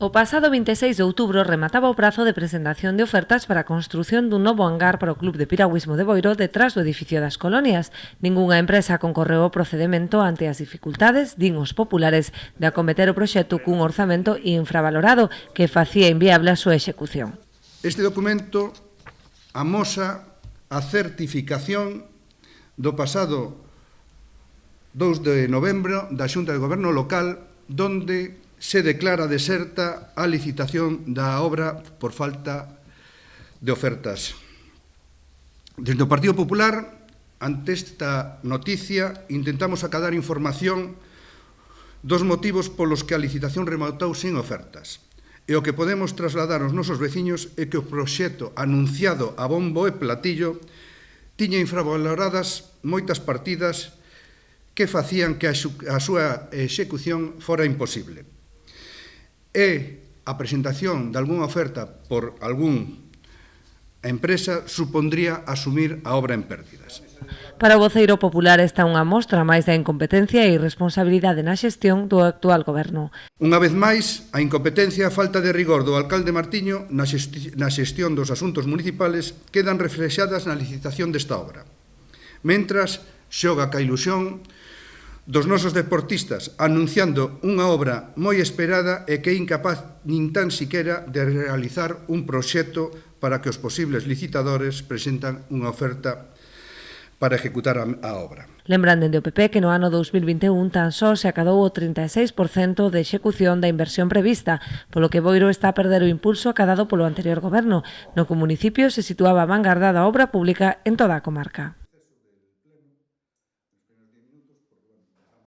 O pasado 26 de outubro remataba o prazo de presentación de ofertas para a construción dun novo hangar para o Club de Piragüismo de Boiro detrás do edificio das Colonias. Ningunha empresa concorreu ao procedemento ante as dificultades, din os populares, de acometer o proxecto cun orzamento infravalorado que facía inviable a súa execución. Este documento amosa a certificación do pasado 2 de novembro da Xunta de Goberno local, donde se declara deserta a licitación da obra por falta de ofertas. Desde o Partido Popular, ante esta noticia, intentamos acadar información dos motivos polos que a licitación rematou sin ofertas. E o que podemos trasladar aos nosos veciños é que o proxecto anunciado a bombo e platillo tiña infravaloradas moitas partidas que facían que a súa execución fora imposible. E a presentación de algunha oferta por algunha empresa supondría asumir a obra en pérdidas. Para o voceiro popular está unha mostra máis da incompetencia e irresponsabilidade na xestión do actual goberno. Unha vez máis, a incompetencia e a falta de rigor do alcalde Martiño na xestión dos asuntos municipales quedan reflexadas na licitación desta obra. Mentras, xoga ca ilusión dos nosos deportistas anunciando unha obra moi esperada e que é incapaz nin tan siquera de realizar un proxecto para que os posibles licitadores presentan unha oferta para ejecutar a obra. Lembran dende o PP que no ano 2021 tan só se acadou o 36% de execución da inversión prevista, polo que Boiro está a perder o impulso acadado polo anterior goberno, no que o municipio se situaba a vanguarda da obra pública en toda a comarca.